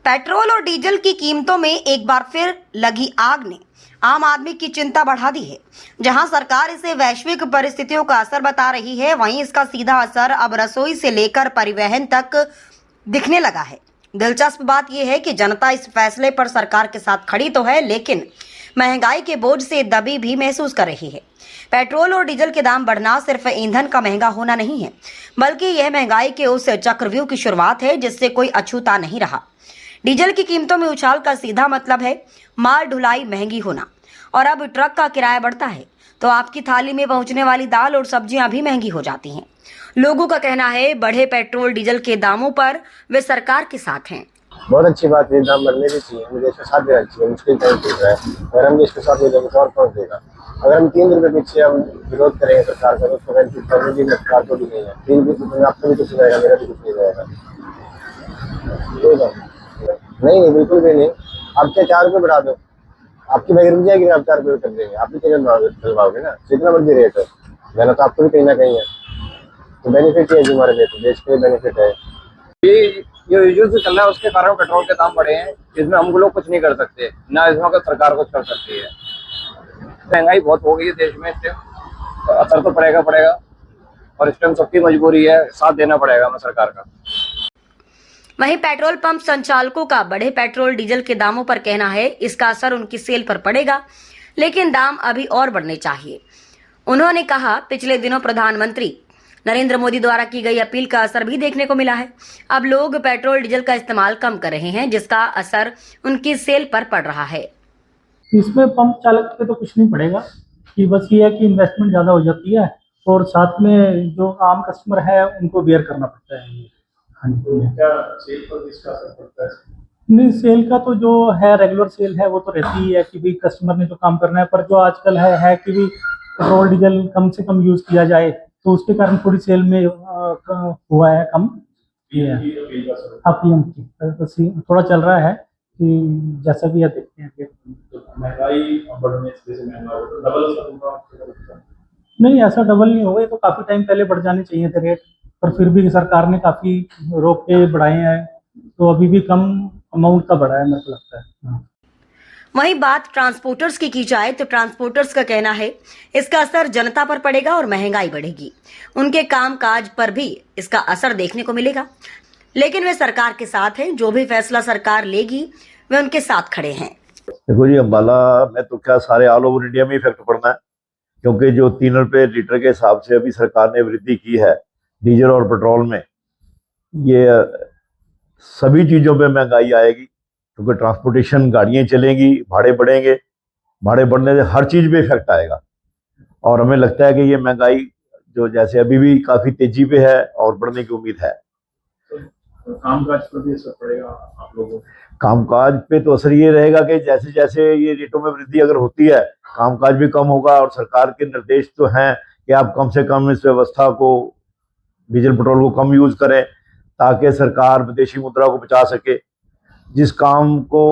Petrol और diesel की कीमतों में एक बार फिर लगी आग ने आम आदमी की चिंता बढ़ा दी है। जहां सरकार इसे वैश्विक परिस्थितियों का असर बता रही है, वहीं इसका सीधा असर अब रसोई से लेकर परिवहन तक दिखने लगा है। दिलचस्प बात यह है कि जनता इस फैसले पर सरकार के साथ खड़ी तो है, लेकिन महंगाई के बोझ से दबी भी महसूस कर रही है। पेट्रोल और डीजल के दाम बढ़ना सिर्फ ईंधन का महंगा होना नहीं है, बल्कि यह महंगाई के उस चक्रव्यूह की शुरुआत है जिससे कोई अछूता नहीं रहा। डीजल की कीमतों में उछाल का सीधा मतलब है माल ढुलाई महंगी होना, और अब ट्रक का किराया बढ़ता है तो आपकी थाली में पहुंचने वाली दाल और सब्जियां भी महंगी हो जाती हैं। लोगों का कहना है बढ़े पेट्रोल डीजल के दामों पर वे सरकार के साथ हैं। बहुत अच्छी बात है, दाम बढ़ने भी चाहिए, मुझे इसके साथ देना चाहिए। मुश्किल टाइम चल रहा है, अगर हम इसके साथ हो जाएंगे तो और कौन देगा। अगर हम 3 रुपए पीछे हम विरोध करेंगे सरकार का, तो उसको बेनिफिट करने की सरकार को भी नहीं है। 3 रुपये आपको भी कुछ रहेगा, मेरा भी कुछ नहीं रहेगा। नहीं, बिल्कुल भी नहीं। आप क्या 4 रुपये बढ़ा दो, आपकी महंगी रुक जाएगी, आप 4 रुपये कर देंगे, आप भी चलवाओगे ना। जितना मर्जी रेट है, मेहनत तो आपको भी कहीं ना कहीं है, तो बेनिफिट है जो हमारे देश के बेनिफिट है। ये जो यूज चल रहा है उसके कारण पेट्रोल के दाम बढ़े हैं, इसमें हम लोग कुछ नहीं कर सकते, ना इसमें अगर सरकार कुछ कर सकती है। महंगाई बहुत हो गई है देश में, इस टाइम असर तो पड़ेगा और इस टाइम सबकी मजबूरी है, साथ देना पड़ेगा हमें सरकार का। वहीं पेट्रोल पंप संचालकों का बढ़े पेट्रोल डीजल के दामों पर कहना है इसका असर उनकी सेल पर पड़ेगा, लेकिन दाम अभी और बढ़ने चाहिए। उन्होंने कहा पिछले दिनों प्रधानमंत्री नरेंद्र मोदी द्वारा की गई अपील का असर भी देखने को मिला है। अब लोग पेट्रोल डीजल का इस्तेमाल कम कर रहे हैं, जिसका असर उनकी सेल पर पड़ रहा है। इसमें पंप चालक पे तो कुछ नहीं पड़ेगा, कि बस ये है कि इन्वेस्टमेंट ज़्यादा हो जाती है और साथ में जो आम कस्टमर है उनको बेयर करना पड़ता है। हाँ जी, क्या सेल पर इसका असर पड़ता है? नहीं, सेल का तो जो है रेगुलर सेल है वो तो रहती ही है कि भाई कस्टमर ने जो काम करना है, पर जो आजकल है कि भाई पेट्रोल डीजल कम से कम यूज़ किया जाए, तो उसके कारण थोड़ी सेल में हुआ है कम। पीएम की थोड़ा चल रहा है कि जैसा भी है देखते हैं। महंगाई बढ़ने से महंगा डबल नहीं, ऐसा डबल नहीं होगा, ये तो काफ़ी टाइम पहले बढ़ जाने चाहिए थे रेट, पर फिर भी सरकार ने काफ़ी रोक के बढ़ाए हैं, तो अभी भी कम अमाउंट का बढ़ा है मेरे को लगता है। वहीं बात ट्रांसपोर्टर्स की जाए तो ट्रांसपोर्टर्स का कहना है इसका असर जनता पर पड़ेगा और महंगाई बढ़ेगी। उनके कामकाज पर भी इसका असर देखने को मिलेगा, लेकिन वे सरकार के साथ हैं। जो भी फैसला सरकार लेगी वे उनके साथ खड़े हैं। देखो जी, अम्बाला में तो क्या सारे ऑल ओवर इंडिया में इफेक्ट पड़ना है, क्योंकि जो 3 रुपये लीटर के हिसाब से अभी सरकार ने वृद्धि की है डीजल और पेट्रोल में, ये सभी चीज़ों पे महंगाई आएगी, क्योंकि ट्रांसपोर्टेशन गाड़ियाँ चलेंगी, भाड़े बढ़ेंगे, भाड़े बढ़ने से हर चीज़ पे इफेक्ट आएगा। और हमें लगता है कि ये महंगाई जो जैसे अभी भी काफ़ी तेजी पे है और बढ़ने की उम्मीद है। तो कामकाज पर भी असर पड़ेगा आप लोगों को? कामकाज पे तो असर ये रहेगा कि जैसे जैसे ये रेटों में वृद्धि अगर होती है, कामकाज भी कम होगा। और सरकार के निर्देश तो हैं कि आप कम से कम इस व्यवस्था को, डीजल पेट्रोल को कम यूज़ करें, ताकि सरकार विदेशी मुद्रा को बचा सके। जिस काम को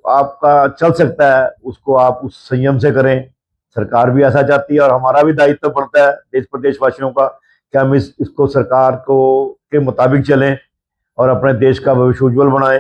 आपका चल सकता है उसको आप उस संयम से करें, सरकार भी ऐसा चाहती है और हमारा भी दायित्व पड़ता है देश प्रदेशवासियों का कि हम इसको सरकार को के मुताबिक चलें और अपने देश का भविष्य उज्ज्वल बनाएं।